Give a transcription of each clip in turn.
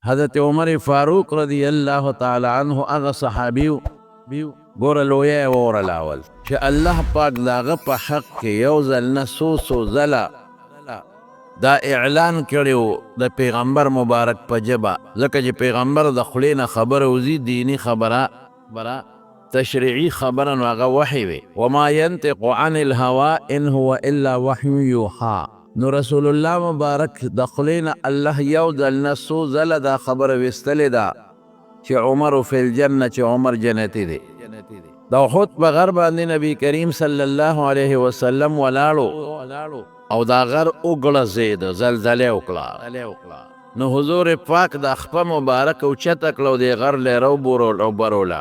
حضرت عمر فاروق رضی اللہ تعالی عنہ اغا صحابیو گور لویا وور الاول چې الله پاک داغه په حق کې یو ځل نه سو ځله دا اعلان کړیو د پیغمبر مبارک په ژبه، ځکه چې پیغمبر د خولې نه خبره وځي، دینی خبره تشریعي خبره نو هغه وحی وي. وما ينطق عن الهوا ان هو الا وحی یوحا. نو رسول الله مبارک د خولې نه الله یو ځل نه څو ځله دا خبره ویستلې ده چې عمر فی الجنه، چې عمر جنتی دی. د احد په غر باندې نبی کریم صلی الله علیه وسلم ولاړو او دا غر وګړزید، زلزله وکړه. نو حضور پاک د خپه مبارک اوچته کړه او د غر لیره وبروله،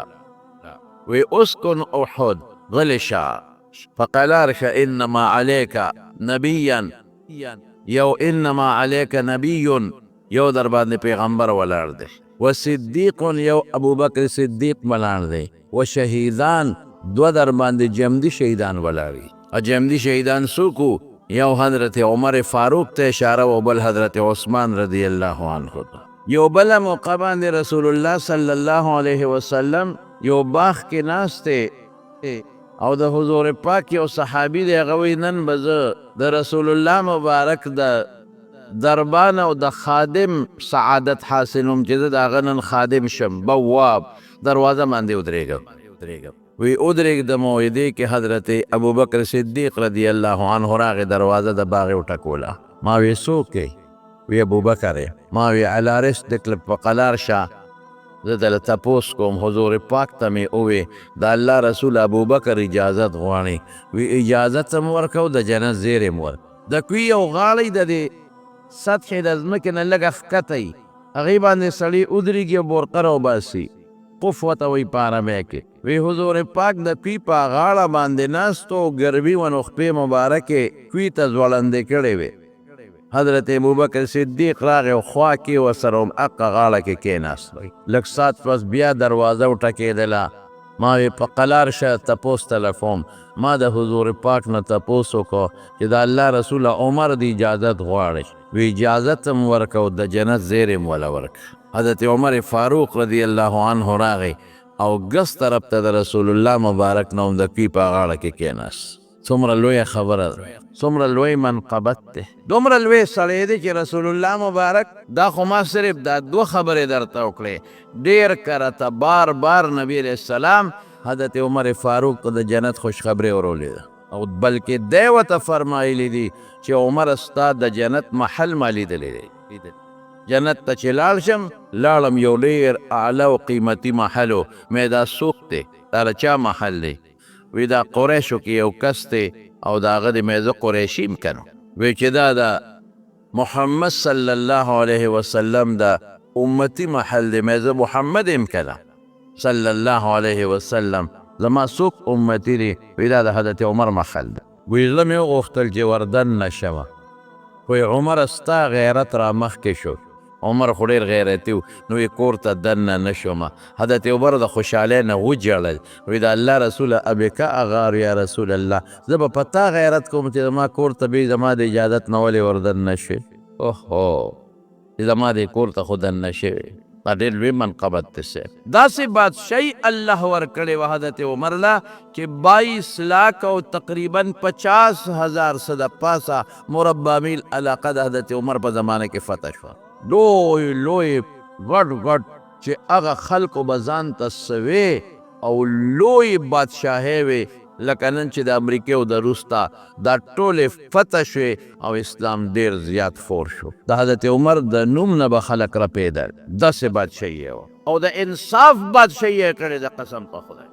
وی اسکن احد غلشا فقلارش انما علیک نبیا، یو انما علیک نبی یو در باندې پیغمبر ولاړ دی، و صدیق یو ابو بکر صدیق ولاړ دی، و شهیدان دو در باندې جمدی شهیدان ولاړی. جمدی شهیدان سوکو؟ یو حضرت عمر فاروق ته اشاره و بل حضرت عثمان رضی اللہ عنہ. یو بل موقع باندې رسول الله صلی الله علیه وسلم یو باغ کې ناسته او د حضور پاک یو صحابي دی، هغه وی نن به زه د رسول الله مبارک د دربان او د خادم سعادت حاصلوم چې زه د هغه نن خادم شم، بواب دروازه باندې ودرېږم. وی ودرېږدم او دې کې حضرت ابو بکر صدیق رضی الله عنه راغی، دروازه د باغ وټکوله. ما وی څوک دی؟ وی ابو بکر. ما وی علی رسلک په قلار شه، زه دله تپوس کوم حضور پاک ته مې ووی د الله رسول ابو بکر اجازت غواړي. وی اجازت هم ورکو، د جنت زیری م ورک. د کوي یو غاړی د دې سطحې د ځمکې نه لږ ښکته یي، هغې باندې سړي ودرېږي او بورقه راوباسي، قف ورته وایي په عربۍ کې. وی حضور پاک د کوي په غاړه باندې ناست و، ګرمي و، نو خپې مبارکې کوي ته ځوړندې کړې وې. حضرت ابوبکر صدیق راغی او خوا کې ورسره هم حقه غاړه کې کېناست. لږ ساعت پس بیا دروازه وټکېدله. ما وی په قلار شه تپوس تله کوم. ما د حضور پاک نه تپوس وکړو چې د الله رسول عمر د اجازت غواړي. وی اجازت هم ورکو، د جنت زیری م وله ورک. حضرت عمر فاروق رضی الله عنه راغی او ګس طرف ته د رسول الله مبارک نه هم د کوي په غاړه کې کېناست. څومره لویه خبره ده، څومره لوی منقبت دی، دومره لوی سړی دی چې رسول الله مبارک دا خو ما صرف دا دوه خبرې درته وکړې، ډېر کرته بار بار نبی علیه السلام حضرت عمر فاروق ته د جنت خوشخبري ورولې ده، او بلکې دی ورته فرمایلی دي چې عمر ستا د جنت محل ما لیدلی دی. جنت ته چې لاړ شم، لاړم یو ډېر اعلی او قیمتي محل و. مې دا څوک دی؟ دا د چا محل دی؟ وی دا قریشو کې یو کس دی او د هغه د مې زه قریشي یم که نو. وی چې دا د محمد صلی الله علیه وسلم د امتی محل دی، مې زه محمد یم که نه صلی الله علیه وسلم، زما څوک امتی دی؟ وی دا د حضرت عمر محل دی. وی زه مې وغوښتل چې وردن نه شمه. وی عمر ستا غیرت را مخکې شو. عمر خو ډېر غیرتي و، نو یې کور ته دننه نه شومه. حضرت عمر د خوشحالۍ نه وجړل. وی د الله رسوله ابکه اغار یا رسول الله، زه به په تا غیرت کوم چې زما کور ته بې زما د اجازت نه ولې وردن نه شوې. اوهو، چې زما د کور ته خو دننه شوې. دا ډېر لوی منقبت دی صاحب. داسې بادشاهي الله ورکړې وه حضرت عمر له چې 22 لاک او تقریبا 50,000 څه د پاسه مربع میل علاقه د حضرت عمر په زمانه کې فتح شوه. لوی لوی غټ غټ چې هغه خلکو به ځان ته سوې او لوی بادشاهۍ وې، لکه نن چې د امریکې او د روس ته دا ټولې فتح شوې او اسلام ډېر زیات فور شو. د حضرت عمر د نوم نه به خلک رپېدل. داسې بادشاهي یې وه او د انصاف بادشاهي یې کړې ده. قسم په خدای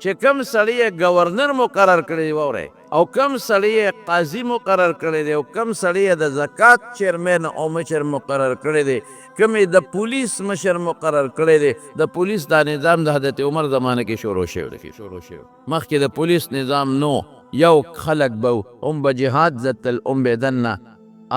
چې کم سړی یې ګورنر مقرر کړی واورئ، او کم سړی یې قاضي مقرر کړی دی، او کم سړی یې د زکات چیرمین او مشر مقرر کړی دی، کم یې د پولیس مشر مقرر کړی دی. د پولیس دا نظام د حضرت عمر زمانه کې شروع شوی دی. مخکې د پولیس نظام نو، یو خلک به هم به جهاد زتل، هم به دننه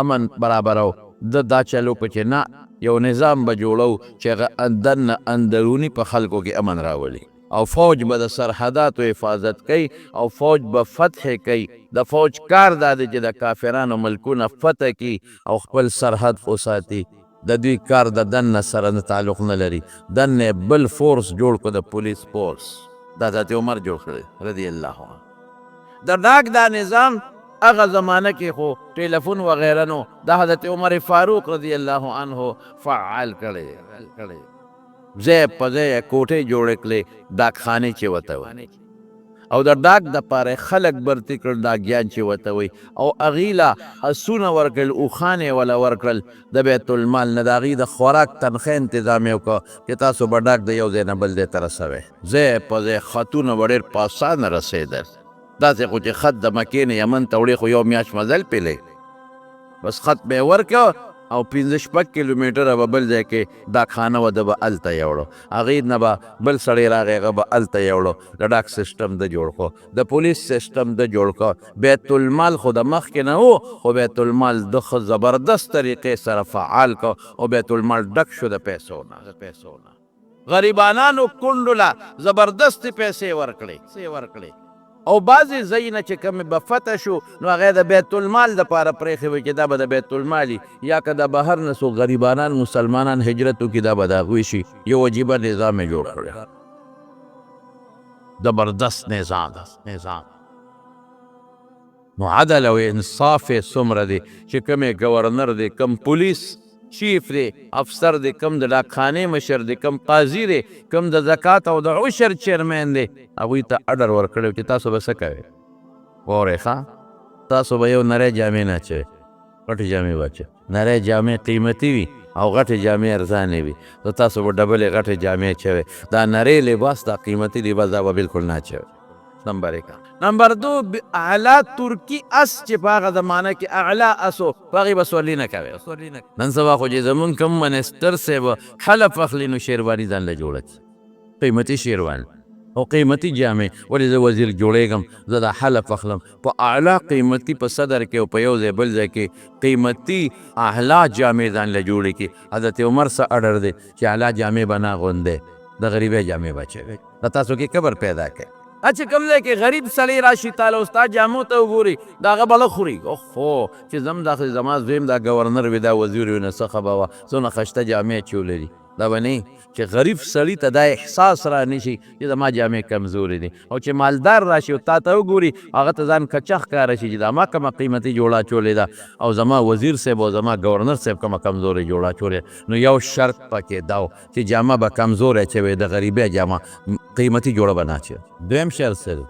امن برابرو. د دا چلو په چې نه، یو نظام به جوړو چې هغه دننه اندروني په خلکو کې امن راولي، او فوج به د سرحداتو حفاظت کوي او فوج به فتح کوي. د فوج کار دا دی چې د کافرانو ملکونه فتح کړي او خپل سرحد وساتي. د دوی کار د دننه سره نه تعلق نه لري، دننه بل فورس جوړ کړو د پولیس فورس، دا حضرت عمر جوړ کړی رضی الله عنه. د ډاک دا نظام هغه زمانه کې خو ټیلیفون وغیره نو، دا حضرت عمر فاروق رضی الله عنه فعال کړی، ځای په ځای کوټې جوړې کړې ډاکخانې چې ورته وایي، او د ډاک دپاره خلک برتي کړل ډاکیان چې ورته وایي، او هغې له اسونه ورکړل، اوښانې وله ورکړل د بیت المال نه، د هغې د خوراک تنخوا انتظام یې وکړه چې تاسو به ډاک د یو ځای نه بل ځای ته رسوئ، ځای په ځای خطونه به ډېر په اسانه رسېدل، داسې خو چې خط د مکې نه یمن ته وړې خو یو میاشت مزل پې بس خط به یې ورکړه او 15-16 کیلومیټره به بل ځای کې ډاکخانه وه، ده به هلته یوړو، هغې نه به بل سړی راغی هغه به هلته یوړو، د ډاک سسټم ده جوړ کړو، د پولیس سسټم ده جوړ کړو، بیت المال خو د مخکې نه و، خو بیت المال ده ښه زبردست طریقې سره فعال کړو او بیت المال ډک شو د پیسو نه، غریبانانو کونډو له زبردستې پیسې ورکړې، او بعضې ځای نه چې کومې به فتح شو نو هغه د بیت المال دپاره پرېښې وې چې دا به د بیت المال یا که د بهر نه څوک غریبانان مسلمانان هجرت وکړي دا به د هغوی شي، یو عجیبه نظام یې جوړ کړی، زبردست نظام. نو عدل او انصاف یې څومره دی چې کوم یې ګورنر دی، کم پولیس چیف دی، افسر دی، کم د ډاکخانې مشر دی، کم قاضي دی، کم د زکات او د عشر چیرمین دی، هغوی ته اډر ورکړی چې تاسو به څه کوئ، واورئ ښه، تاسو به یو نری جامې نه اچوئ، غټې جامې به اچوئ، نری جامې قیمتي وي او غټې جامې ارزانې وي، نو تاسو به ډبلې غټې جامې اچوئ، دا نری لباس دا قیمتي لباس دا به بالکل نه اچوئ. نمبر 1. نمبر 2 اعلی ترکی اس چې په هغه زمانه کې اعلی اسو په هغې به سورلي نه کوې. نن سبا خو چې زمونږ کوم منسټر صاحب حلف اخلي نو شیرواني ځان له جوړه کړي، قیمتي شیرواني او قیمتي جامې، ولې زه وزیر جوړېږم زه دا حلف اخلم په اعلی قیمتي په صدر کې او په یو ځای بل ځای کې قیمتي اعلی جامې ځان له جوړې کړي. حضرت عمر څه اډر دی چې اعلی جامې به نه اغوندې، د غریبۍ جامې به اچوئ، د تاسو کې کبر پیدا کوي. چې کوم ځای کې غریب سړی راشي تاله ستا جامو ته وګوري د هغه به له خوري، اوهو چې زما زویم دا ګورنر وي دا وزیر وي نو څه خبه وه څونه ښایسته جامې اچولې دي، دا به نه چې غریب سړي ته دا احساس را نشي چې زما جامې کمزورې دي، او چې مالدار راشي او تا ته وګوري هغه ته ځان کچه ښکاره شي چې دا ما کومه قیمتي جوړه اچولې ده او زما وزیر صاحب او زما ګورنر صاحب کومه کمزورې جوړه اچولې، نو یو شرط پکې دا و چې جامه به کمزورې اچوې، د غریبۍ جامه قیمتي جوړه به نه اچوې. دویم شرط څه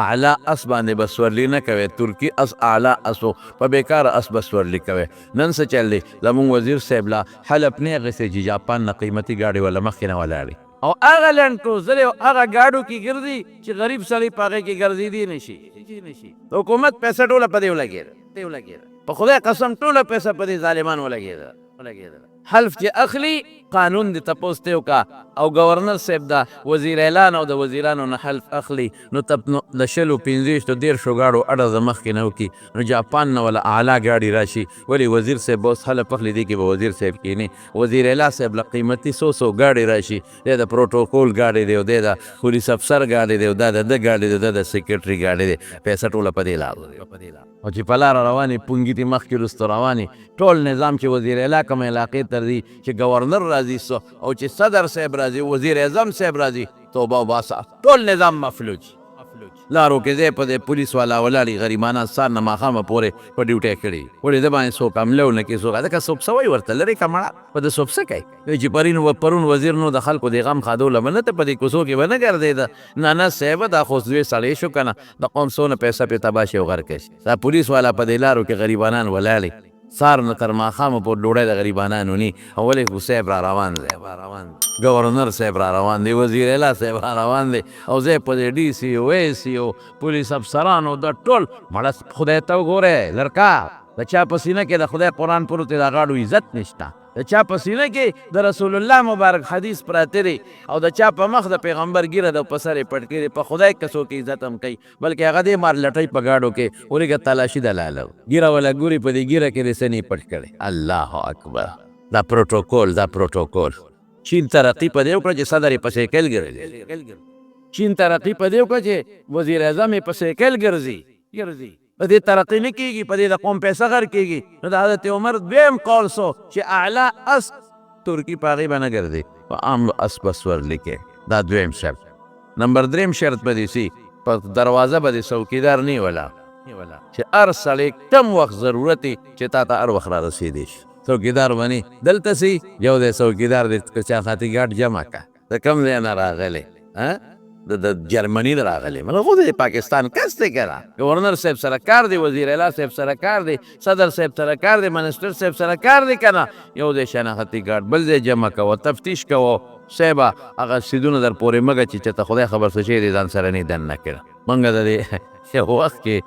اعلی اس باندې به سورلي نه کوې، ترکي اس اعلی اسو په بیکاره اس به سورلي کوې. نن څه چل دی زمونږ وزیر صاحب لا حلف نه اخیستی چې جاپان نه قیمتي ګاډي ولا مخکې نه ولاړي، او هغه لنډوزلې او هغه ګاډو کې ګرځي چې غریب سړی په هغې کې ګرځېدی نشي. حکومت پیسه ټوله په دې ولګېده، په خدای قسم ټوله پیسه په دې ظالمانو ولګېده. حلف چې اخلي قانون دې تپوس ته وکړه او ګورنر صاحب دا وزیر اعلان او د وزیرانو نه حلف اخلي نو د 15-20 ګاډو اډه د مخکې نه وکړي نو جاپان نه ولا اعلی ګاډي راشي، ولې وزیر صاحب اوس حلف اخلي دی کې به وزیر صاحب کښېني، وزیر اعلی صاحب له قیمتي 100 ګاډي راشي، دی د پروټوکول ګاډي دی او دی د پولیس افسر ګاډي دی او دا د ده ګاډي دی، دا د سیکرټري ګاډي دی، پیسه ټوله په دې لاره او چې په لاره روانې پونګي دې مخکې وروسته روانې ټول نظام چې وزیر اعلی کوم علاقې ته ځي چې ګورنر راځي او چې صدر صاحب راځي وزیر اعظم صاحب راځي توبه وباسه ټول نظام مفلوج. لارو کې ځای په ځای پولیس والا ولاړي غریبانه سهار نه ماښامه پورې په ډیوټۍ کړي، ولې ده باندې څوک حمله ونه کړي څوک ځکه څوک څه وایي ورته لرې که مړه په ده څوک څه کوي چې پرون وزیر نو د خلکو د غم خادوله به نه ته په دې کوڅو کې به نه ګرځېده، نه صاحبه دا خو زوی سړی شو که نه د قوم څونه پیسه پرې تباه شي او غرق شي. دا پولیس والا په دې لارو کې غریبانان ولاړي سهار نه تر ماښامه پورې ډوډۍ د غریبانانو ني، او ولې صاحب را روان دی، ګورنر صاحب را روان دی، وزیر اعلی صاحب را روان دی، او زه په دې ډي سي او اے سي او پولیس افسرانو د ټول مړه خدای ته وګورئ لړکا د چا په سینه کې د خدای قرآن پروت دی، د غاړو عزت نشته، د چا په سینه کې د رسول الله مبارک حدیث پراته دی او د چا په مخ د پیغمبر ګیره د په سر یې پټ کړي، په خدای که څوک عزت هم کوي بلکې هغه دې مار لټۍ په ګاډو کې ورېږه تلاشي د لاله ګیره ولا ګوري په دې ګیره کې دې څه نه پټ کړی. الله اکبر. دا پروټوکول چین ترقي په دې وکړه چې صدر یې په سایکل ګرځي، چین ترقي په دې وکړه چې وزیر اعظم یې په سایکل ګرځي، په دې ترقي نه کېږي، په دې د قوم پیسه غر کېږي. نو د حضرت عمر دویم قول سو چې اعلی اس ترکی په هغې به نه ګرځي، په عام اس به سورلي کې. دا دویم شرط. نمبر دریم شرط به دې سي په دروازه به دې څوکیدار نه ولا چې هر سړی کم وخت ضرورت چې تا ته هر وخت را رسېدی شي. څوکیدار ونی دلته سي یو دی څوکیدار دی که چا خاطر ګاډ جمع که د کوم ځای نه راغلی د جرمني نه راغلی مطلب خو د پاکستان کس دی که نه گورنر صاحب سره کار دی، وزیر اعلی صاحب سره کار دی، صدر صاحب سره کار دی، منسټر صاحب سره کار دی که نه یو ځای شناختي ګاډ بل ځای جمع کوه تفتیش کوه صاحبه هغه سیدونه در پورې مږه چې چېرته خدای خبر څه شی دی ځان سره نه دننه کړه. موږ د دې یو وخت کې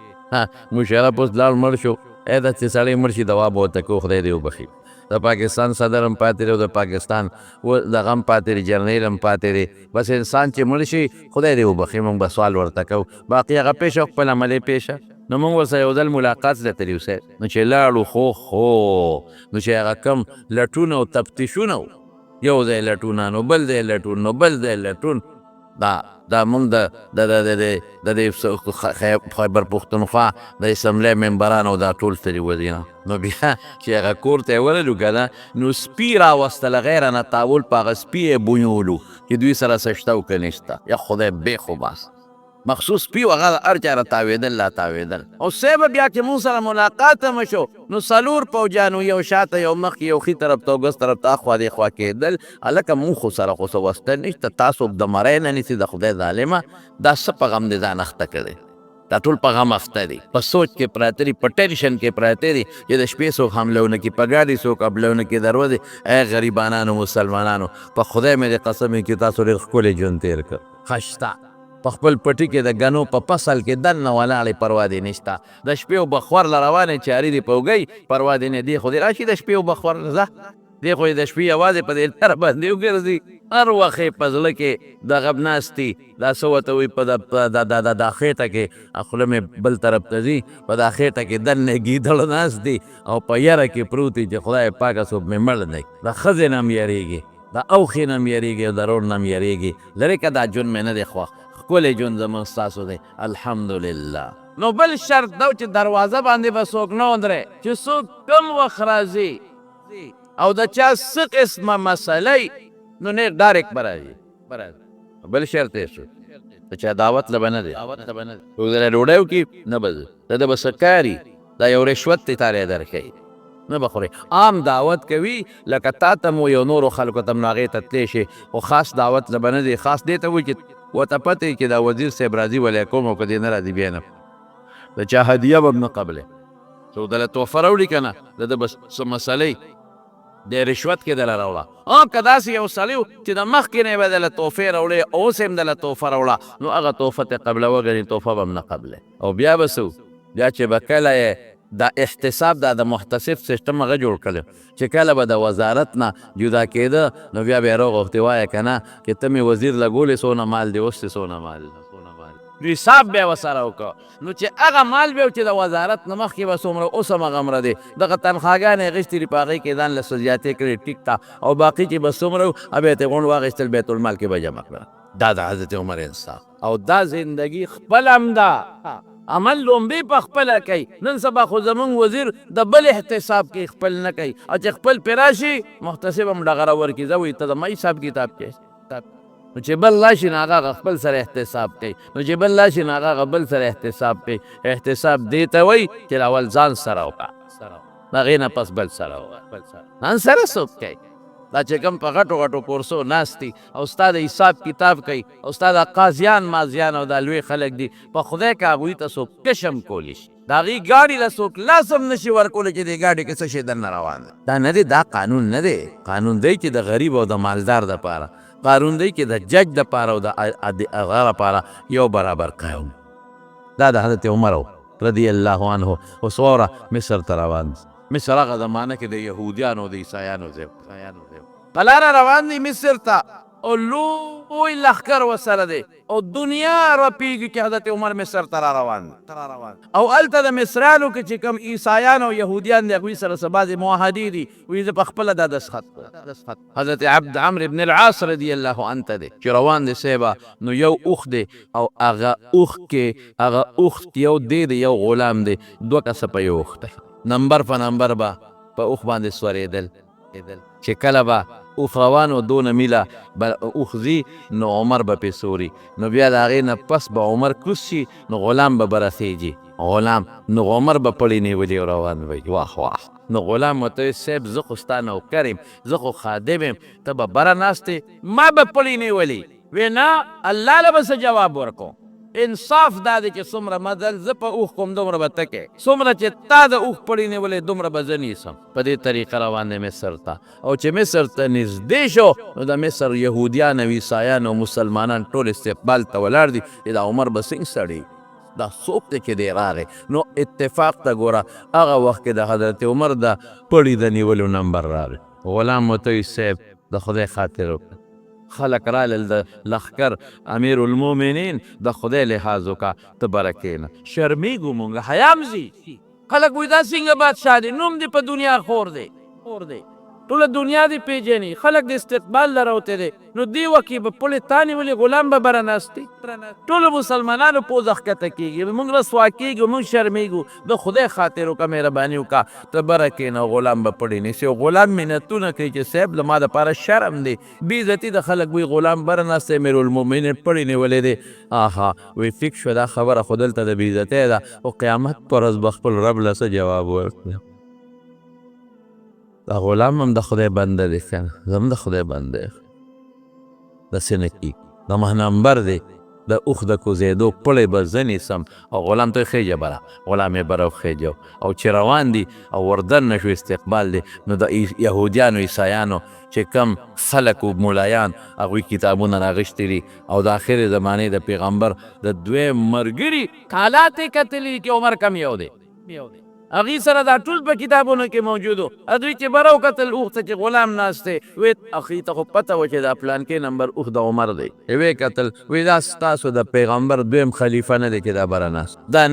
مشرف اوس لاړ مړ شو دا چې سړی مړ شي دوا به ورته کوو خدای دې وبخي. د پاکستان صدر هم پاتې دی او د پاکستان دغه هم پاتې دی جرنیل هم پاتې دی. بس انسان چې مړ شي خدای دې وبخي موږ به سوال ورته کوو. باقي هغه پیشه خپل عملې پیشه نو موږ ورسره یو ځل ملاقات زده تلي اوسئ نو چې لاړو خو نو چې هغه کم لټون او تفتیشونه یو ځای لټون نو بل ځای لټون نو بل ځای لټون دا موږ د خیبر پښتونخوا د اسمبلی ممبران او دا ټول تلي وزینا نو بیا چې هغه کور ته یې ورلو که نه نو سپي راوستله غیره نه تاول په هغه سپي یې بونیولو چې دوی سره څه شته او که نشته یا خدای بې خو بس مخصوص پیو هغه هر چا را تاوېدل لا تاوېدل. او صاحب بیا چې مونږ سره ملاقات هم شو نو څلور پوجانو یو شاته یو مخکې یو ښي طرف ته او ګس طرف ته اخوا دېخوا کېدل. هلکه مونږ خو سره خو څه وسته نشته تاسو د مرۍ نه نیسي د خدای ظالمه دا څه په غم دې ځان اخته کړی دا ټول په غم اخته دي په سوچ کې پراته دي په ټینشن کې پراته دي چې د شپې څوک حمله ونه کړي په ګاډي څوک حمله ونه کړي دروازې ای غریبانانو مسلمانانو په خدای مې دې قسم وي چې تاسو ډېر ښکلی ژوند تېر کړ ښه شته په خپل پټي کې د ګنو په فصل کې دننه ولاړې پروا دې نشته د شپې و بخور له روانې چارې دې په اوږئ پروا دې نه دې خو دې راشي د شپې و بخور ځه دې خو د شپې یوازې په دې لاره باندې وګرځي هر وخت یې په زړه کې دغه ناستي دا څه ورته وایي په دا خېټه کې خوله مې بل طرف ته ځي په دا خېټه کې دننه ګیدړ ناست دي او په یره کې پروت دي چې خدای پاکه څوک مې مړ دی د ښځې نه هم یېرېږي د اوښې نه هم یېرېږي او د رور نه هم یېرېږي لرې که دا ژوند مې نه دی خوښ ښکلی ژوند زموږ ستاسو دی الحمدلله. نو بل شرط دا چې دروازه باندې به څوک نه ودرې چې څوک کم وخت راځي او د چا څه قسمه مسئله نو نه ډایرکټ به راځي بل شرط یې شو د چا دعوت له به نه دی ورسره ډوډۍ وکړي نه به ځي د ده به څه کاري دا یو رشوت دی تاله یې درښیي نه به خورې عام دعوت کوي لکه تا ته مو یو نورو خلکو ته هم نو هغې ته تللی شي خو خاص دعوت له به نه دی خاص دې ته وایي چې ورته پته چې دا وزیر صاحب راځي ولیکم او که دې نه راځي بیا نه د چا هدیه به هم نه قبلې څوک دله تحفه راوړي که نه د ده به څه مسلې د رشوت کې دله راوړه که داسې یو سړی و چې د مخکې نه یې به دله تحفې راوړې اوس هم دله تحفه راوړه نو هغه تحفه ته قبلوه ګڼي تحفه به هم نه قبلې او بیا به څه بیا چې به کله یې دا احتساب دا د محتسب سیستم هغه جوړ کړی چې کله به د وزارت نه جدا کېده نو بیا به یې راغوښتې وایه که نه چې ته مې وزیر لګولې څونه مال دی اوس دې څونه مال حساب بیا ورسره وکړه نو چې هغه مال بیا چې د وزارت نه مخکې به څومره اوس هم هغه دی دغه تنخواګانې یې اخېستې دي په هغې کې ځان له څه زیاتې کړې ټیک ته او باقي چې به څومره وو بیا یې غونډ واخېستل بیت المال کې به جمع کړه دا د حضرت عمر انصاف او دا زندګي خپل هم ده عمل لومبې په خپله کوي نن سبا خو زمونږ وزیر د بل احتساب کې خپل نه کوي او چې خپل پرې راشي محتسب هم ډغره ورکړي زه وایي ته د ما حساب کتاب کې نو چې بل راشي نو هغه خپل سره احتساب کوي نو چې بل راشي نو هغه بل سره احتساب کوي احتساب دې ته وایي چې اول ځان سره وکړه د هغې نه پس بل سره وکړه ځان سره څوک کوي دا چې کوم په غټو غټو کورسو ناست دي او ستا د حساب کتاب کوي او ستا د قاضیان مازیان او دا لوی خلک دي په خدای که هغوی ته څوک کشم کولی شي د هغې ګاډي له څوک لاس هم نشي ورکولی چې دې ګاډي کې څه شی دننه روان دی دا نه دی دا قانون نه دی قانون دی چې د غریب او د مالدار دپاره قانون دی چې د جج دپاره او د هغه لپاره یو برابر قانون دا د حضرت عمر رضی الله عنه اوس واوره مصر ته روان مصر هغه زمانه کې د یهودیانو د عیسایانو ځای په لاره روان دي مصر ته او لوی لښکر ورسره دی او دنیا رپېږي چې حضرت عمر مصر ته را روان او هلته د مصریانو کې چې کوم عیسایان او یهودیان دي هغوی سره څه بعضې معاهدې دي وایي زه په خپله دا دستخط حضرت عمرو بن العاص رضی الله عنه ته دی چې روان دی صاحبه نو یو اوښ دی او هغه اوښ کې یو دی د یو غلام دی 2 کسه په یو اوښ دی نمبر په نمبر به په اوښ باندې سورېدل چې کله به اوښ روان و 2 میله به اوښ ځي نو عمر به پې سوري نو بیا د هغې نه پس به عمر کوز شي نو غلام به برسېږي نو عمر به پړی نیولي او روان وي واه نو غلام ورته وایي صاحب زه خو ستا نوکر یم زه خو خادم یم ته به بره ناست ما به پړی نیولي وی نه الله له به څه جواب ورکوم انصاف دا دی چې څومره مزل زه په اوښ کوم دومره به ته کې څومره چې تا د اوښ پړی نیولی دومره به زه نیسم په دې طریقه روان دی مصر ته او چې مصر ته نږدې شو نو د مصر یهودیان او عیسایان او مسلمانان ټول استقبال ته ولاړ دي چې دا عمر به څنګه سړی دا څوک دی چې دی راغی نو اتفاق ته ګوره هغه وخت کې د حضرت عمر د پړي د نیولو نمبر راغی غلام ورته وایي صاحب د خدای خاطر وکړه خلق رالل د لښکر امیر المؤمنین د خدای لحاظ وکړه ته بره کښېنه شرمېږو مونږ حیام ځي خلک وایي دا څنګه بادشاه دی نوم دی په دنیا خور دی ټوله دنیا دی پیژني خلک د استقبال له راوتی دی نو دې وخت کې به پړې تا نیولې غلام به بره ناست دی ټولو مسلمانانو پوزه ښکته کېږي موږ رسوا کېږو موږ شرمېږو د خدای خاطر وکړه مهرباني وکړه ته بره کښېنه غلام به پړې نیسي او غلام منتونه کوي چې صاحب له ما دپاره شرم دی بې عزتي د خلک وایي غلام بره ناست دی امیرالمؤمنین پړې نیولی دی آها وی فکر شوه دا خبره خو دلته د بې عزتۍ ده او قیامت په ورځ به خپل رب له څه جواب ورکړي دا غلام هم د خدای بنده دی که نه زم د خدای بنده داسې نه کېږي دا نمبر دی د اوښ د کوزېدو پړی به زه نیسم او غلام ته یې خېجه بره غلام یې بره وخېجو او چې روان دي او وردن نه شو استقبال دی نو د یهودیانو عیسایانو چې کم خلک و ملایان هغوی کتابونه راغښتي دي او د آخرې زمانې د پیغمبر د دویم ملګري حالات یې کتلي چې عمر کم یو دی هغې سره دا ټول په کتابونو کې موجود و دوی چې بره وکتل اوښ ته چې غلام ناست دی وی هغې ته خو پته وه چې دا پلانکې نمبر اوښ د عمر دی ویې کتل وی دا ستاسو د پیغمبر دویم خلیفه نه دی چې دا بره ناست دا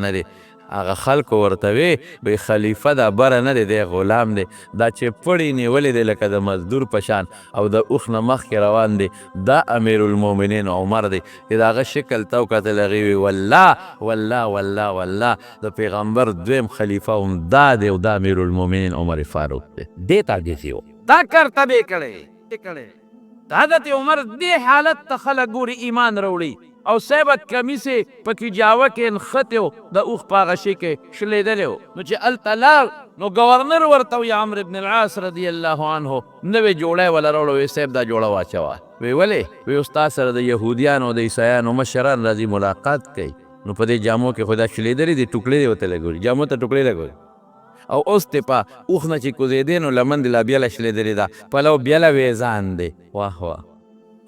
نه دی هغه خلکو ورته وی خلیفه دا بره نه دی غلام دی دا چې پړی نیولی دی لکه د مزدور په شان او د اوښ نه مخکې روان دی دا امیرالمؤمنین عمر دی چې د هغه شکل ته وکتل هغې وی والله د پیغمبر دویم خلیفه هم دا دی او دا امیرالمؤمنین عمر فاروق دی دې ته عاجزي و دا کار ته به یې کړی حضرت عمر دې حالت ته خلک ګوري ایمان راوړي او صاحبت کمیسې پکې جاوه کې نښتې و د اوښ په هغه شي کې شلېدلی و نو چې هلته لاړ نو ګورنر ورته وایي عمرو بن العاص رضی الله عنه نوې جوړی وله راوړه وایي صاحب دا جوړه واچوه وی ولې وی استاد سره د یهودیانو د عیسایانو مشران راځي ملاقات کوي نو په دې جامو کې خو دا شلېدلي دي ټوکړې دي ورته لګولي جامو ته ټوکړې لګولي او اوس ته په اوښ نه چې کوزېدې نو لمن دې لا بیله شلېدلې ده پلو بیله ویزان دی واه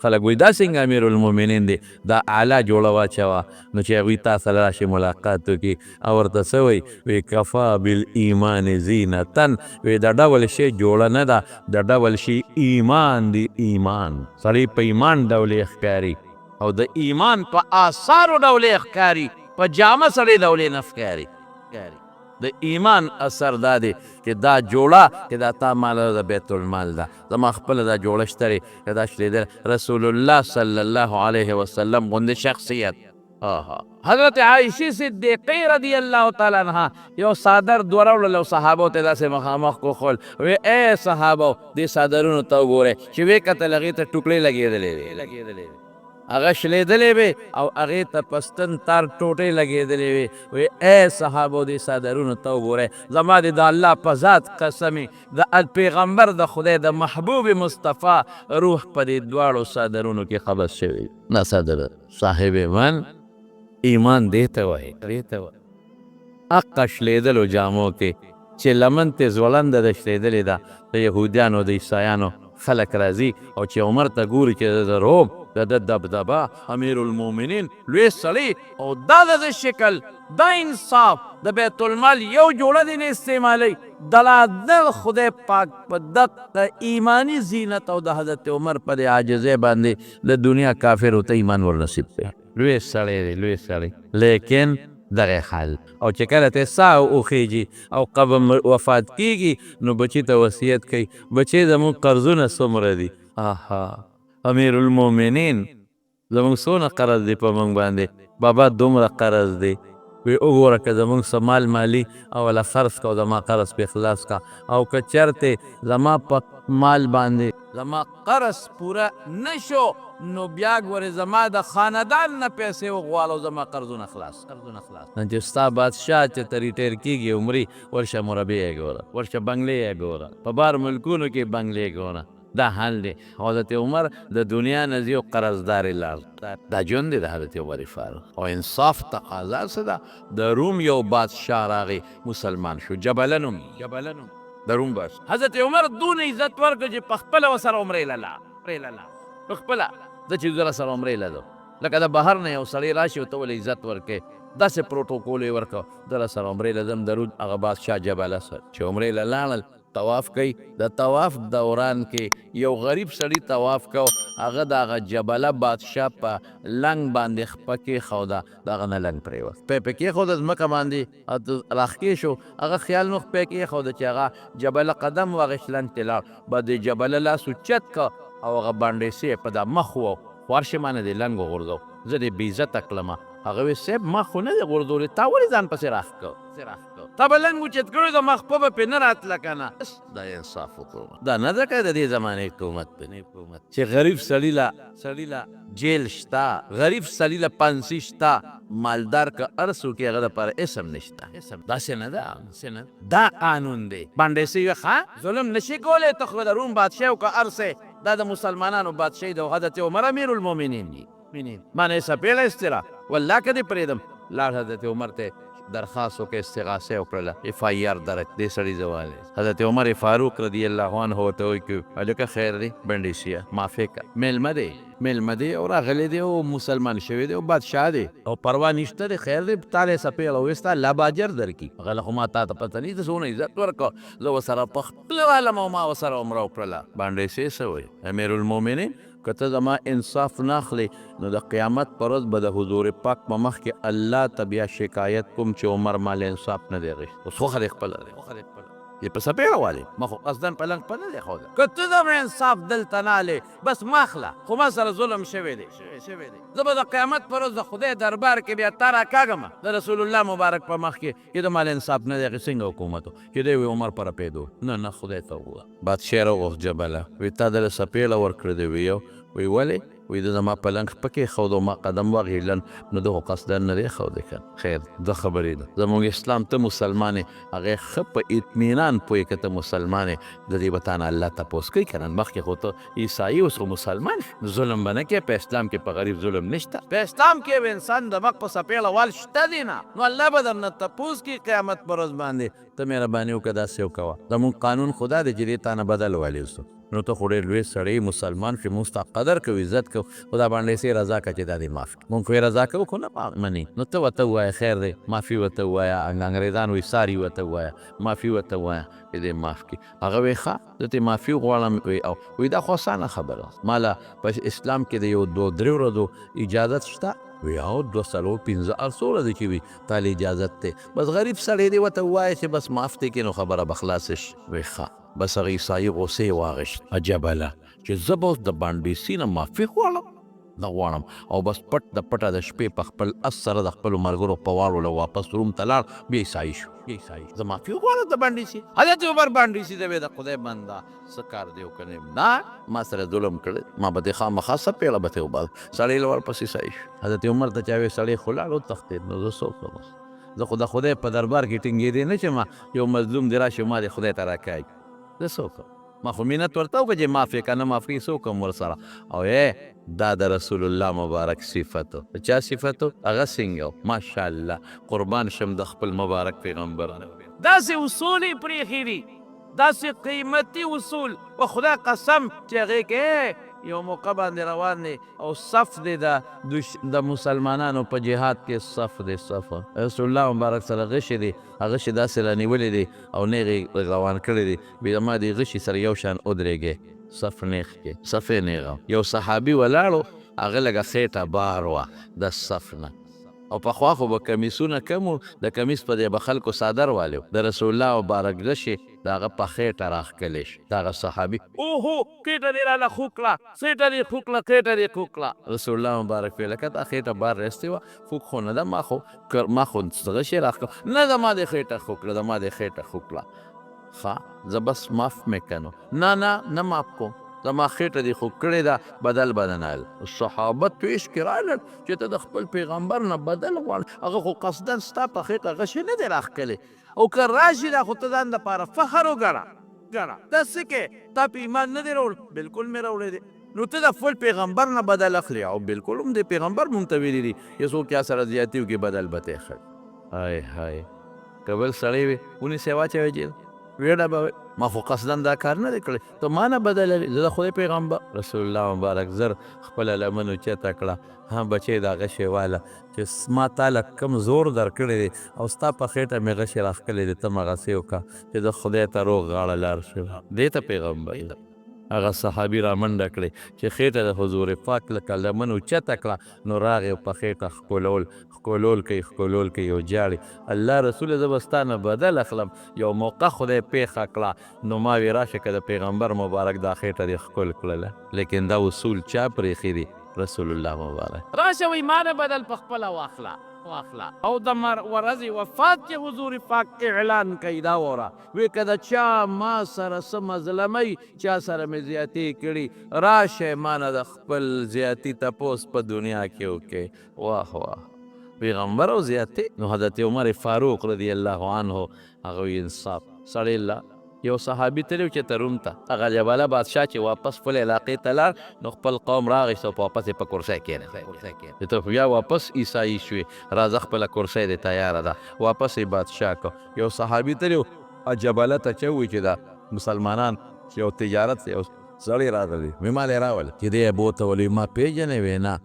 خلک وایي دا څنګه امیرالمؤمنین دی دا اعلی جوړه واچوه نو چې هغوی تا سره راشي ملاقات وکړي او ورته څه وایي کفا بالایمان زینتن وی دا ډول شی جوړه نه ده د ډول شي ایمان دی ایمان سړی په ایمان ډولې ښکاري او د ایمان په آثارو ډولې ښکاري په جامه سړی ډولې نه ښکاري د ایمان اثر دا دی چې دا جوړه چې دا تا مال د بیت المال ده زما خپله دا جوړه شته دی چې دا شلېدل رسول الله صلی الله علیه وسلم غوندې شخصیت حضرت عایشې صدیقې رضی الله تعالی عنها یو صادر دوه راوړل او صحابو ته داسې مخامخ وښول وی ای صحابو دې صادرونو ته وګورئ چې ویې کتل هغې ته ټوکړې لګېدلې وې هغه شلېدلې وې او هغې ته پستن تار ټوټې لګېدلې وې وی ای صحابو دې صادرونو ته وګورئ زما د الله په ذات قسمې د پیغمبر د خدای د محبوب مصطفی روح په دې دواړو صادرونو کې قبض شوی نه صادر صاحب من ایمان دې ته وایي حقه شلېدلو جامو کې چې لمن تې ځوړنده د شلېدلې ده د یهودیانو د عیسایانو خلک راځي او چې عمر ته ګوري چې د روم د دبدبه امیر المؤمنین لوی سړی او دا د شکل دا انصاف د بیت المال یو جوړه دی نه استعمالی دلادل خدای پاک په دغه ایمانی زینت او د حضرت عمر پر عاجزۍ باندې د دنیا کافر ته ایمان ور نصیب کړي لوی سړی دی لوی سړی لیکن دغه حال او چې کله ته ساه وخیږي او قبر وفات کیږي نو بچی ته وصیت کوي بچی زموږ قرضونه څومره دي آها امیر المؤمنین زموږ څونه قرض دی په موږ باندې بابا دومره قرض دی وی وګوره که زموږ څه مال مالي اوله خرڅ که او زما قرض په اخلاص کا او که چرتې زما په مال باندې زما قرض پوره نشو نو بیا ګورې زما د خاندان نه پیسې وغواړو زما قرضونه خلاص نن چې ستا بادشاه چې ته ریټیر کېږي عمري ورشه مربع یې ګوره ورشه بنګلې یې ګوره په بار ملکونو کې بنګلې ګوره دا حال دی حضرت عمر د دنیا نه ځي او قرضدارې لاړ دا ژوند دی د حضرت عمر فاروق او انصاف تقاضا څه ده د روم یو بادشاه راغی مسلمان شو جبله نوم د روم بادشاه حضرت عمر دونه عزت ورکړه چې پخپله ورسره عمرې لاړه پخپله زه چې زه سره عمرې لدو لکه د بهر نه یو سړی راشي ورته ولې عزت ورکړې داسې پروټوکول یې ورکړه زه سره عمرې لدم درود هغه بادشاه جبله سره چې عمرې له لاړل طواف کوي د طواف دوران کې یو غریب سړي طواف کو هغه د هغه جبله بادشاه په لنګ باندې خپه کېښوده د هغه نه لنګ پرېوت پې کېښوده ځمکه باندې راښکې شو هغه خیال نو خپې کېښوده چې هغه جبله قدم واغېست لنګ ته لاړ به د جبله لاس اوچت که او هغه بانډیسې په دا مخ و خوارش مانه د لنګ وغورځو زه دې بې عزته کړمه هغه وی صاحب مخ خو نه دی غورځولی تا ولې ځان پسې راښکه تا به لنګ اوچت کړی د مخ په به پې نه راتله که نه دا انصاف حکومت دا نه ده که د دې زمانې حکومت چې غریب سړي له جیل شته غریب سړي له پانسي شته مالدار که هر څوک یې هغه دپاره اسم نشته داسې نه ده دا قانون دی بانډیسي وي ښه ظلم نشي کولی ته خو د روم بادشاه او که هر څه دا د مسلمانانو بادشاهي د حضرت عمر امیر المؤمنین دي مانه سپېله استرا والله که دې پرېږدم لاړ حضرت عمر ته درخواست وکړه استغاثه وکړله اف آی آر درک دې سړي زوالی حضرت عمر فاروق رضی الله عنه ورته وایي که هلکه خیر دی بنډیسیه معافی کړه میلمه دی او راغلی دی او مسلمان شوی دی او بادشاه دی او پروا نشته دی خیر دی تا له سپېله وویسته الله به اجر درکړي هغه خو ما تا ته پته نه ده څونه عزت ورکړه زه ورسره په خپله والم او ما ورسره عمره وکړله بانډیسي څه وایي امیر المؤمنین که ته زما انصاف نه اخلې نو د قیامت په ورځ به د حضور پاک په مخ کې الله ته بیا شکایت کوم چې عمر مال انصاف نه دی اخیستی اوس خوښه دی خپله دی یې په سپېره والي ما خو قصدن په لنګ په نه دی ښوده که ته زما انصاف دلته نه هلې بس ما اخله خو ما سره ظلم شوی دی زه به د قیامت په ورځ د خدای دربار کې بیا تا راکاږم د رسول الله مبارک په مخ کې چې د مال انصاف نه دی اخیست څنګه حکومت و چې دی وی عمر په رپېدو نه خدای ته وګوره بادشاه راوغوښت جبله وی تا دله سپېله ورکړې دی وی وی ولې وی د زما په لنګ خپه کېښود او ما قدم واغېلن نو دغو قصدن نه دی ښودی که خیر دا خبرې ده زموږ اسلام ته مسلمان یې هغې ښه په اطمینان پوهې که ته مسلمان یې د دې به تا نه الله تپوس کوي که نه مخکې خو ته عیسایي اوس خو مسلمان ظلم به نه کوې په اسلام کې په غریب ظلم نشته په اسلام کې به انسان د مخ په سپېله وال شته دی نه نو الله به درنه تپوس کوي قیامت په ورځ باندې ته مهرباني وکړه داسې وکوه زموږ قانون خو دا دی چې دې تا نه بدل والی اوسو نو ته خو ډېر لوی سړی مسلمان چې موږ ستا قدر کوو عزت کوو خو دا باندې رضا که چې دا دې معاف کړي مونږ خو یې رضا کوو خو نه مني نو ته ورته ووایه خیر دی معافي ورته ووایه انګریزان وایي ساري ورته ووایه معافي ورته ووایه چې دې معاف کړي هغه وایي ښه زه ترې معافي غواړم وایي او وایي دا خو اسانه خبره ما له په اسلام کې د یو 2-3 ورځو اجازت شته وی او 2-3 ارسوله دی چې وي تا له اجازت دی بس غریب سړی دی ورته ووایه چې بس معاف دی کې نو خبره به خلاصه شي وایي ښه بس هغه عیسایي غوسې واغېشت عجبله چې زه به اوس د بانډیسي نه معافي غواړم نه غواړم او بس پټ د پټه د شپې په خپل اس سره د خپلو ملګرو په واړو واپس روم ته لاړ بیا عیسایي شو زه معافي غواړم د بانډیسي حضرت عمر بانډیسي ته وی د خدای بنده څه کار دی وکړې نه ما سره ظلم کړی ما به دې خامخا سپېله به ترې وباسم سړی له ورپسې عیسایي شو حضرت عمر ته چا وی سړی خو لاړ وتښتېد نو زه څه وکړم زه خو د خدای په دربار کې ټینګېدی نه چې ما یو مظلوم دې راشي ما دې خدای ته راکاږي زه څه وکړم ما خو مینت ورته وکړه چې معاف یې که نه معافي څه وکړم ورسره او دا د رسول الله مبارک صفت و د چا صفت و هغه څنګه و ماشاءالله قربان شم د خپل مبارک پیغمبر داسې اصول یې پرېښي دي داسې قیمتي اصول په خدای قسم چې هغې کې یو موقع باندې روان دی او صف دی د مسلمانانو په جهاد کې صف دی صف رسول الله مبارک سره غشي دی هغه غشي داسې رانیولې دی او نیغې روان کړی دی بیا ما دې غشي سره یو شان ودرېږې صف نیغ کې صف یې نیغه یو صحابي ولاړو هغه لږه خېټه بار وه د صف نه او پخوا خو به کمیسونه کم وو د کمیس په دی به خلکو څادر والي د رسول الله مبارک غشي د هغه په خېټه راښکلی شي د هغه صحابي اوهو خېټه دې راله خوږ کړه خېټه دې خوږ کړه خېټه دې خوږ کړه رسول الله مبارک ویې لکه دا خېټه بار رستی وه خوږ خو نه ده ما خو غشي راښکړه نه ده ما دې خېټه خوږ کړه د ما دې خېټه خوږ کړه ښه زه بس معاف مې کنو نه معاف کوم زما خېټه دې خو کړې ده بدل بدنال صحابه پیش کې راغلل چې ته د خپل پیغمبر نه بدل غواړې هغه خو قصدن ستا په خېټه غشی نه دی راښکلی او که راشي دا خو ته ځان دپاره فخر وګڼه داسې کې تا په ایمان نه دی راوړ بالکل مې راوړی دی نو ته د خپل پیغمبر نه بدل اخلي او بالکل هم د پیغمبر مونږ ته ویلي دي یو څوک چا سره زیاتي وکړي بدل به ته اخلي های که بل سړی وي ونیسئ واچوئ جیل ویډه به ما خو قصدن دا کار نه دی کړی ته ما نه بدلوي زه د خدای پیغمبر رسول الله مبارک زر خپله لمن اوچته کړه ها بچی د هغه شیواله چې ما تاله کم زور درکړی دی او ستا په خېټه مې غشی راښکلی دی ته مغسې وکړه چې د خدای ته روغ غاړه لار شي دې ته پیغمبر هغه صحابي را منډه کړې چې خېټه د حضور پاک لکه لمن اوچته کړه نو راغې په خېټه ښکلول کوي یو جاړي الله رسول زه به ستا نه بدل اخلم یو موقع خدای پیښه کړه نو ما وی راشه که د پیغمبر مبارک دا خېټه دې ښکل کړله لیکن دا اصول چا پرېښي دي رسول الله مبارک راشه وی ما نه بدل په خپله واخله او د ورځې وفات کې حضور پاک اعلان کوي دا وره وی که د چا ما سره څه مظلمۍ چا سره مې زیاتې کړي راشه ما نه د خپل زیاتي تپوس په دنیا کې وکړي واه پیغمبر او زیاتې نو حضرت عمر فاروق رضی الله عنه هغه انصاف سړی الله یو صحابي تللی و چې روم ته هغه جباله بادشاه چې واپس خپل علاقې ته لاړ نو خپل قوم راغېست او واپس یې په کرسۍ کېناست چې ته خو بیا واپس عیسایي شوې راځه خپله کرسۍ دې تیاره ده واپس یې بادشاه کو یو صحابي تللی و جباله ته چې ووایي چې دا مسلمانان چې یو تجارت یو سړی راغلی وی ما دې راولي چې دې بوته ولي ما پیژنې وی نه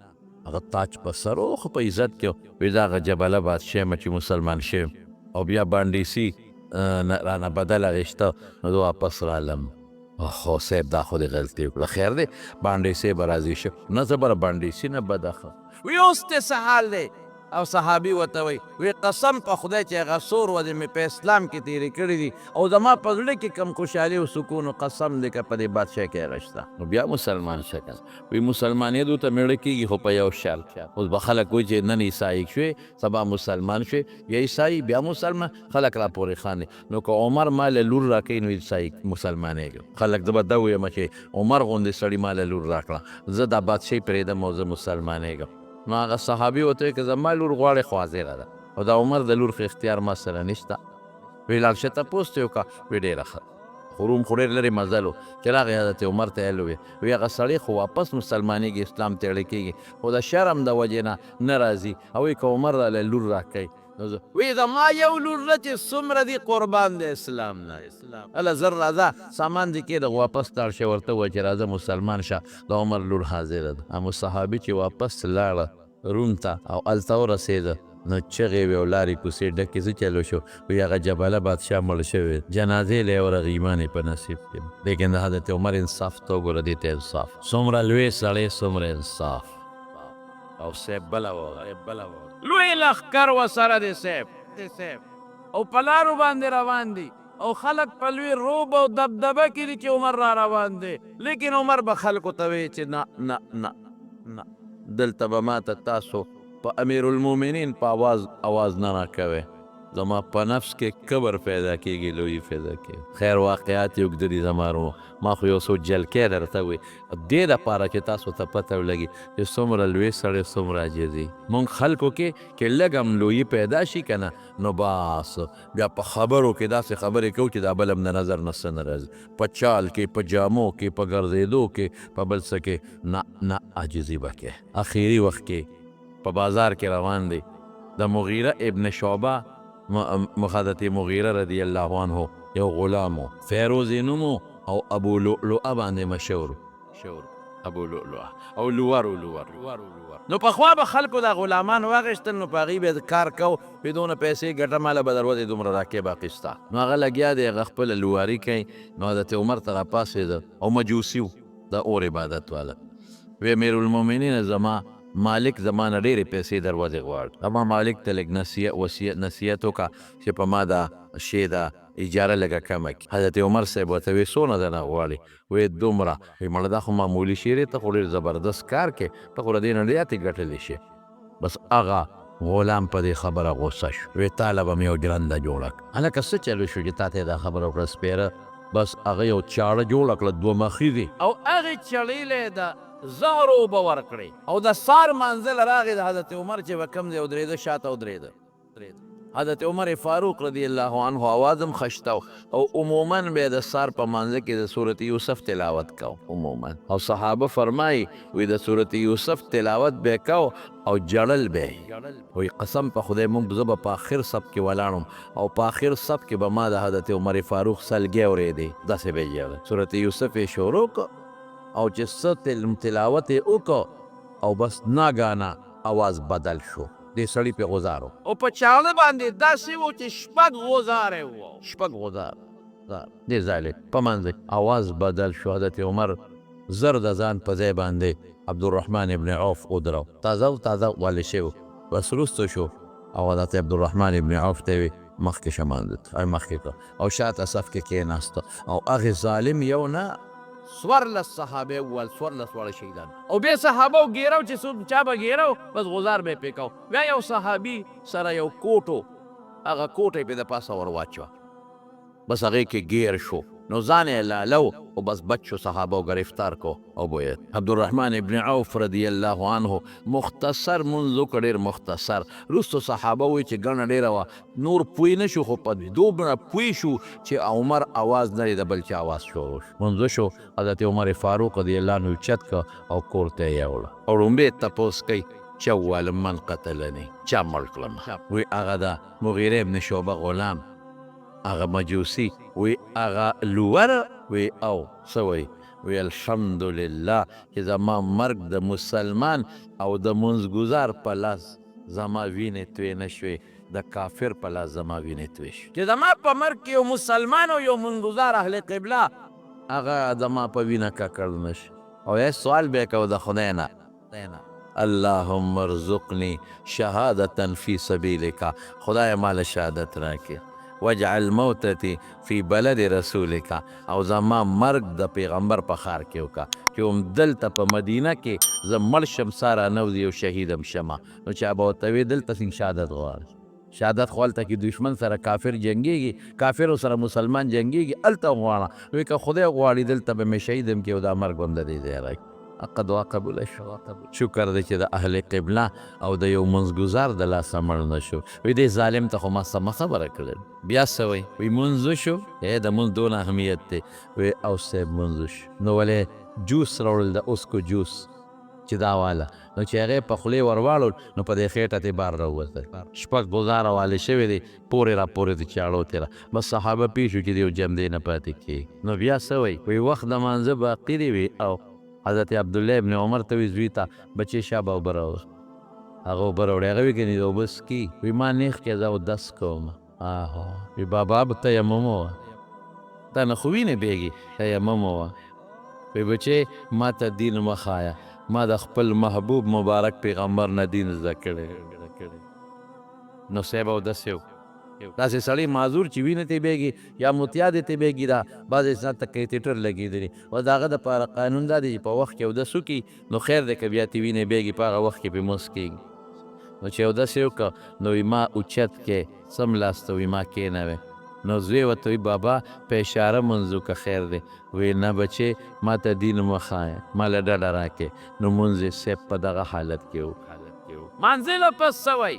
هغه تاج په سر و خو په عزت کې وی دا هغه جبله بادشاه یم چې مسلمان شویم او بیا بانډیسي رانه بدل اغېشته نو زه واپس رالم خو صاحب دا خو دې غلطي وکړه خیر دی بانډیسي به راضي شو نه زه به بانډیسي نه بد اخلم وی اوس دې څه حال دی او صحابي ورته وی قسم په خدای چې هغه څو ورځې مې په اسلام کې تېرې کړي دي او زما په زړه کې کم خوشحالي او سکون و قسم دی که په دې بادشاه کې هغه شته نو بیا مسلمان شه که وی مسلمانېدو ته مېړه کېږي خو په یو شرط اوس به خلک وایي چې نن عیسایي شوې سبا مسلمان شوې یا عیسایي بیا مسلمان خلک راپورې خاندي نو که عمر ما له لور راکوي نو عیسایي مسلمانېږم خلک زه به دا ویم چې عمر غوندې سړي ما له لور راکړه زه دا بادشاهي پرېږدم او زه مسلمانېږم نو هغه صحابي ورته وایي که زما لور غواړې خو حاضره ده او د عمر د لور خو اختیار ما سره نشته وی لاړ شه تپوس ته وکړه وی ډېره ښه خو روم خو ډېر لرې مزل و چې راغی حضرت عمر ته ویل وی هغه سړی خو واپس مسلمانېږي اسلام ته اړه کېږي خو د شرم د وجې نه راځي او وی که عمر راله لور راکوي وی زما یو لور ده چې څومره دي قربان د اسلام نه هله زر راځه سامان دې کېږده واپس لاړ شه ورته ووایه چې راځه مسلمان شه د عمر لور حاضره ده همو صحابي چې واپس لاړه روم ته او هلته ورسېده نو چغې وې او لارې کوڅې ډکې څه چلو شو وی هغه جباله بادشاه مړ شوی جنازې له یې ورغې ایمان یې په نصیب کې لیکن د حضرت عمر انصاف ته وګوره دې ته انصاف څومره لوی سړی څومره انصاف او صاحب بله وغه لوی لښکر ورسره دی صاحب او په لارو باندې روان دي او خلک په لوی روب او دبدبه کې دي چې عمر را روان دی لیکن عمر به خلکو ته وایي چې نه دلته به ماته تاسو په امیر المؤمنین په اواز نه راکوئ زما په نفس کې کبر پیدا کېږي لوی پیدا کېږي خیر واقعات یې اوږده دي زما ما خو یو څو جلکې درته وي دې دپاره چې تاسو ته پته ولګي چې څومره لوی سړی څومره عاجزي مونږ خلکو کې لږ هم لویي پیدا شي که نه نو بس بیا په خبرو کې داسې خبرې کوو چې دا بل هم د نظر نه څه نه راځي په چال کې په جامو کې په ګرځېدو کې په بل څه کې نه عاجزي به کې اخري وخت کې په بازار کې روان دی د مغیره ابن شعبه حضرت مغیره رضی الله عنه یو غلامو فیروز نومو او ابو لؤلؤه باندې مشهور ابو لؤلؤه او لور نو پخوا به خلکو دا غلامان واغېستل نو په هغې به کار کو پې دونه پیسې ګټه ماله به دروځې دومره راکې به اخیسته نو هغه لګیا دی هغه خپله لواري کوي نو حضرت عمر ته راپاڅېده او مجوسي و د اور عبادت والا وی امیر المؤمنین زما مالک زما نه ډېرې پیسې دروازې غواړي زما مالک ته لږ نصیحت وکړه چې په ما دا شی دا اجاره لږه کمه کړي حضرت عمر صاحب ورته وی څونه دنه غواړي وی دومره وی مړه دا خو معمولي شی دی ته خو ډېر زبردست کار کې ته خو له دې نه زیاتې ګټلی شي بس هغه غلام په دې خبره غوسه شو وی تاله به مې یو ګرنده جوړه کړه هلکه څه چلو شو چې تا ته دا خبره وکړه سپېره بس هغه یو چاړه جوړه کړه دوه مخي دي او هغې چړې د زهر اوبه ورکړې او د سار منزل راغې د حضرت عمر چې به کوم دی ودرېده شاته ودرېده حضرت عمر فاروق رضی الله عنه آواز هم خشته او عموما به د سار په منځ کې د صورت یوسف تلاوت کو عموما او صحابه فرمایي وی د صورت یوسف تلاوت به کو او جړل به وی قسم په خدای مونږ زه به په آخر صف کې ولاړم او په آخر صف کې به ما د حضرت عمر فاروق سلګۍ اورېدې داسې به یې جړل صورت یوسف یې شروع او چې څه تلاوت یې وکړو او بس ناګانا آواز بدل شو دې سړي پې غوزار او په چاړه باندې داسې و چې شپږ غوزارې و شپږ غوزار دې ځای په منځ آواز بدل شو حضرت عمر زر د ځان په ځای باندې عبدالرحمن ابن عوف ودرو تازه والی شوی بس وروسته شو او حضرت عبدالرحمن ابن عوف ته وی مخکې شه مخکې کړه او شاته صف کې کېناسته او هغې ظالم یو نه سورلس صحابه ول سورلس واړه شهیدان او بیا صحابه ګیرو چې څوک چا به ګیرو بس غزار به پې کو بیا یو صحابي سره یو کوټو هغه کوټه یې پې د پاسه ور واچوه بس هغې کې ګیر شو نو ځان یې لالو او بس بچ شو صحابه گرفتار کو او بویه عبدالرحمن ابن عوف رضی الله عنه مختصر منځ وکړ ډېر مختصر وروستو صحابه وایي چې ګڼه ډېره وه نور پوی نه شو خو په دومره پوی شو چې عمر آواز نه د بل چا آواز شروع شو منځ شو حضرت عمر فاروق رضی الله عنه اوچت که او کور ته یې یوړه او ړومبې تپوس کوي چې اول من قتلني چا مړ کړم وایي هغه د مغیره ابن شعبه غلام هغه مجوسی وی هغه لور وی او سوی وی الحمدلله چې زما مرګ د مسلمان او د منځګزار په لاس زما وینې توی نه شوې د کافر په لاس زما وینې توی شوې چې زما په مرګ کې یو مسلمان او یو منځګزار اهل قبله هغه زما په وینه ککړ نه شي او یې سوال به یې کوو د خدای نه اللهم ارزقني شهادة في سبيلك خدای مال شهادت راکړي وجعل موتتی فی بلد رسولک او زما مرګ د پیغمبر په ښار کې وکړه چې هم دلته په مدینه کې زه مړ شم ساره نوځي او شهیدم شمه نو چا به ورته وی دلته څنګه شهادت غواړي شهادت خو هلته کې دشمن سره کافر جنګېږي کافرو سره مسلمان جنګېږي هلته غواړه وی که خدای غواړي دلته به مې شهیدم کې او دا مرګ هم د دې ځای راکړي حق دعا قبوله شو شکر دی چې د اهل قبله او د یو منځګزار د لاسه مړ نه شو وی دې ظالم ته خو ما سمه خبره کړل بیا څه وی وی منځ شو د منځ دونه اهمیت دی وی او صاحب منځ شو نو ولې جوس راوړل د اوسکو جوس چې دا واله نو چې هغې په خولې ور واړول نو په دې خېټه تې بار راووتل شپږ ګزاره والې شوې دی پورې را پورې د چاړو تېره بس صحابه پوه شو چې د یو جمدې نه پاتې کېږي نو بیا څه وی وخت د مانځه باقي دی وی او حضرت عبدالله ابن عمر ته وی زوی ته بچې شابه اوبه راوړه هغه اوبه راوړې هغه وی کنې د اوبه څکي وی ما نیغ کې زه اودس کوم وی بابا به تیمم ووه تا نه خو وینې بیږي تیمم ووه وی بچې ما ته دین مه ښایه ما د خپل محبوب مبارک پیغمبر نه دین زده کړی نو صاحب اودس یې داسې سړی معذور چې وینه ترې بیږي یا متیا دې ترې بیږي دا بعضې انسان ته کیتیټر لګېدلي او د هغه دپاره قانون دا دی چې په وخت کې اودس وکړي نو خیر دی که بیا ترې وینې بیږي په هغه وخت کې پرې مونځ کېږي نو چې اودس یې وکړه نو وي ما اوچت کې سملاسته وي ما کېنوې نو زوی ورته وي بابا په اشاره مونځ وکړه خیر دی وی نه بچې ما ته دین مه ښایه ما له ډډه راکې نو مونځ یې صاحب په دغه حالت کې و منزله پس څه وی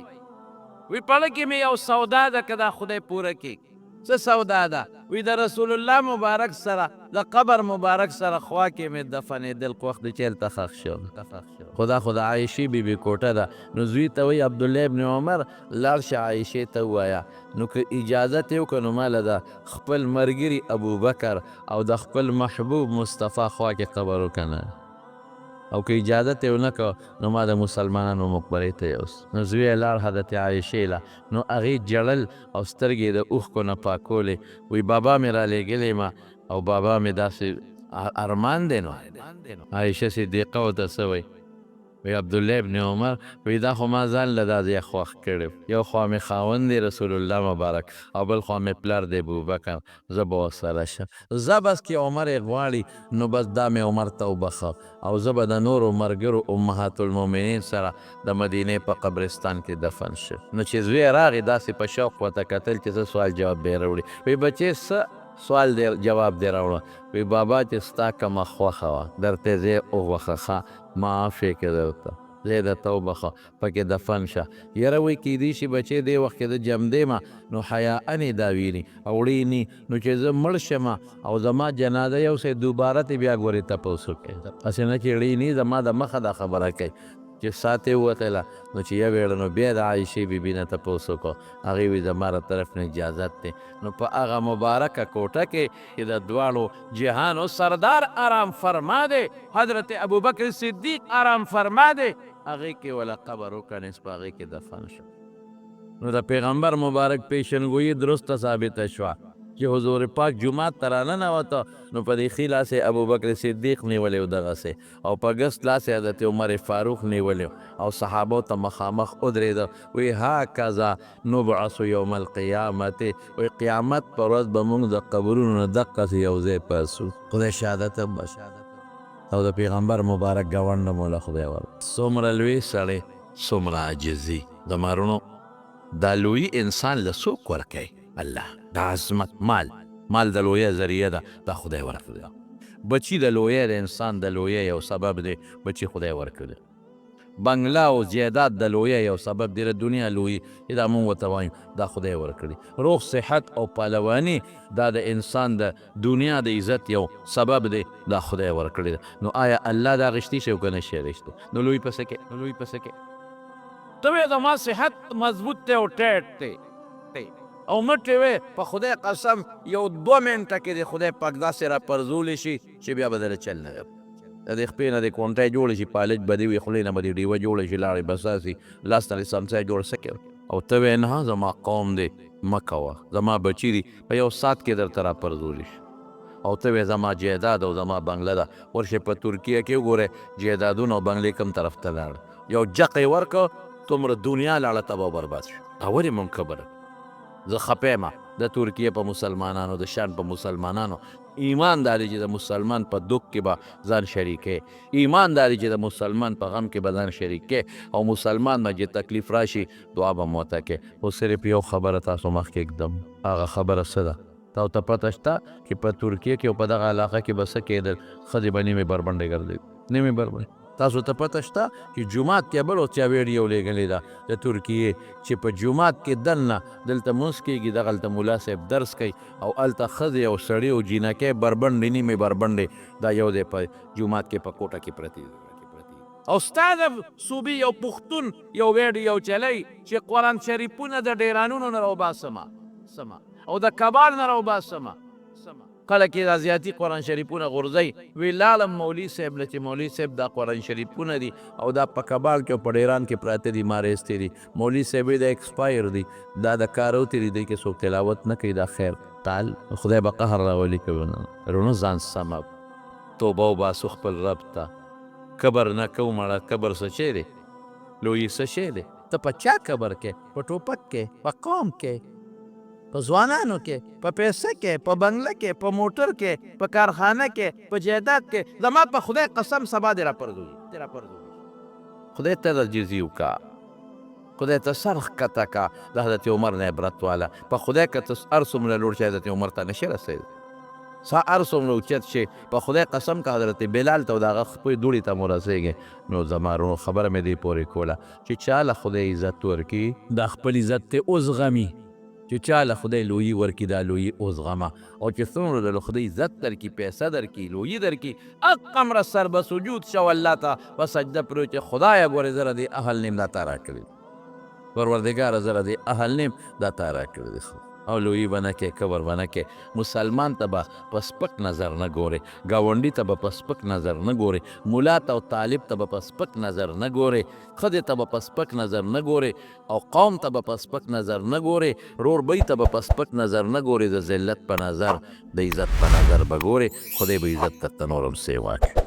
وی پړه کې مې یو سودا ده که دا خدای پوره کړي څه سودا ده وی د رسول الله مبارک سره د قبر مبارک سره خوا کې مې دفنېدل خو وخت چېرته ښخ شو خدا عایشې بیبي کوټه ده نو زوی ته وی عبدالله ابن عمر لاړ شه عایشې ته ووایه نو که اجازت یې وکړه نو ماله د خپل ملګري ابوبکر او د خپل محبوب مصطفی خوا کې قبر وکنه او که اجازت یې ونه کړه نو ما د مسلمانانو مقبرې ته یوس نو زوی یې لاړ حضرت عایشې له نو هغې جړل او سترګې د اوښکو نه پاکولې وی بابا مې رالیږلی ما او بابا مې داسې ارمان دی نو عایشه صدیقه ورته څه وی وی عبدالله ابن عمر وی دا خو ما ځان له دا ځای خوښ کړی یو خوا مې خاوند دی رسول الله مبارک او بل خوا مې پلار دی ابوبکر زه به ورسره شم زه بس کې عمر یې غواړي نو بس دا مې عمر ته وبخه او زه به د نورو ملګرو امهات المؤمنین سره د مدینې په قبرستان کې دفن شم نو چې زوی یې راغی داسې په شوق ورته کتل چې څه سوال جواب به یې راوړي وی بچې څه سوال دی جواب دی راوړه وی بابا چې ستا کومه خوښه وه درته ځای وغوښه معاف یې که درته ځای درته وبخه پکې دفن شه یاره وی کیدی شي بچې دې وخت کې د جمدې ما نو حیاءنې دا ویني او وړیني نو چې زه مړ شمه او زما جنازه یو څه دوباره تې بیا ګورې تپوس وکړې هسې نه چې وړیني زما د مخه دا خبره کوي چې ساعت یې ووتله نو چې یو ویړه نو بیا د عایشې بیبي نه تپوس وکړو هغې وی زما له طرف نه اجازت دی نو په هغه مبارکه کوټه کې چې د دواړو جهانو سردار آرام فرما دی حضرت ابوبکر صدیق آرام فرما دی هغې کې وله قبر وکنیس په هغې کې دفن شو نو د پیغمبر مبارک پیشنګویي درسته ثابته شوه چې حضور پاک جومات ته راننوته نو په دې ښي لاس یې ابوبکر صدیق نیولی و دغسې او په ګس لاس یې حضرت عمر فاروق نیولی او صحابو ته مخامخ ودرېده وی هاکذا نبعث یوم القیامت وی قیامت پر ورځ به موږ د قبرونو نه دقسې یو ځای پاسو خدای شهادت هم او د پیغمبر مبارک ګاونډ مو له خدای ور څومره لوی سړی څومره عاجزي د مارونو دا لوی انسان له څوک ورکوي الله دا عظمت مال د لویه ذریعه ده دا خدای ورکړي بچي د لویه د انسان د لویه یو سبب دی بچي خدای ورکړي بنگلا او جیداد د لویه یو سبب دی د دنیا لوی دا مونږ ورته وایو دا خدای ورکړي روغ صحت او پهلواني دا د انسان د دنیا د عزت یو سبب دی دا خدای ورکړي نو آیا الله دا غشتي شي او که نه شي رښتو نو لوی پسې کې ته وې زما صحت مضبوط دی او ټیټ دی او مټې وې په خدای قسم یو 2 منټه کې د خدای پاک داسې راپرځولی شي چې بیا به دله چل نه د دې خپې نه د کونټۍ جوړې شي پالج به دې وي خولې نه به دې ډیوه جوړې شي لاړې بساسي لاس نه دې سمڅی جوړ څه کوي او ته وې نه زما قوم دی مه کوه زما بچي دي په یو ساعت کې درته راپرځولی شي او ته وې زما جیداد او زما بنګله ده ورشئ په ترکیه کې وګورئ جیدادونه او بنګلې کوم طرف ته لاړه یو جق یې ورکړه تومره دنیا لاړه تباه برباد شو ولې مونږ خبره زه خپه یم د ترکیې په مسلمانانو د شان په مسلمانانو ایمان داری چې د مسلمان په دک کې به ځان شریکې ایمان داری چې د مسلمان په غم کې به ځان شریکې او مسلمان به چې تکلیف راشي دعا به مو ورته کې خو صرف یو خبره تاسو مخکې اکدم هغه خبره څه ده تا ته پته شته چې په ترکیې کې او په دغه علاقه کې به څه کېدل ښځې به نیمې بربنډې ګرځېدې نیمې بربنډې تاسو ته پته شته چې جومات کې بل چا ویډیو لیږلې ده د ترکیې چې په جومات کې دننه دلته مونځ کېږي دغلته ملا صاحب درس کوي او هلته ښځې او سړي او جینکۍ بربنډې نیمې بربنډې دا یو دی په جومات کې په کوټه کې پرتې او ستا د صوبې یو پښتون یو ویډیو چلی چې قرآن شریفونه د ډیرانونو نه راوباسمه او د کبال نه راوباسمه کله کې دا زیاتي قرآن شریفونه غورځئ وی لاړم مولوي صاحب نه چې مولوي صاحب دا قرآن شریفونه دي او دا په کبال کې او په ډیران کې پراته دي ما رایستې دي مولوي صاحب دا ایکسپایر دي دا د کارو تېرې دی کې څوک تلاوت نه کوي دا خیر تعال خدای به قهر راولي کوي رونو ځان سمه توبه وباسو خپل رب ته کبر نه کوو مړه کبر څه شی دی لوی څه شی دی ته په چا کبر کې په ټوپک کې په قوم کې په ځوانانو کې په پیسه کې په بنګله کې په موټر کې په کارخانه کې په جایداد کې زما په خدای قسم سبا دې راپرځوي خدای ته عاجزي وکړه خدای ته سر ښکته کړه د حضرت عمر نه عبرت واله په خدای که ته هر څومره لوړ شي حضرت عمر ته نشي رسېدلی سا هر څومره اوچت شي په خدای قسم که حضرت بلال ته او د هغه خپلې دوړې ته مو رسېږي نو زما رونو خبره مې دې پورې کوله چې چا له خدای عزت ورکړي دا خپل عزت ته اوزغمي چې چا له خدای لویي ورکړي دا لویي اوزغمه او چې څومره د خدای عزت درکړي پیسه درکړي لویي درکړي اقمره سر به سجود شو الله ته په سجده پرې چې خدایه ګورې زه دې اهل نیم دا تا راکړي پروردګاره زه دې اهل نیم دا تا راکړي او لوی به نه کې کبر به نه کې. مسلمان ته به په سپک نظر نه ګورې، ګاونډي ته به په سپک نظر نه ګورې، ملا ته او طالب ته به په سپک نظر نه ګورې، ښځې ته به په سپک نظر نه ګورې، او قوم ته به په سپک نظر نه ګورې، روربۍ ته به په سپک نظر نه ګورې، د ذلت په نظر، د عزت په نظر به ګورې. خدای به عزت درته نور هم سیوا کړي.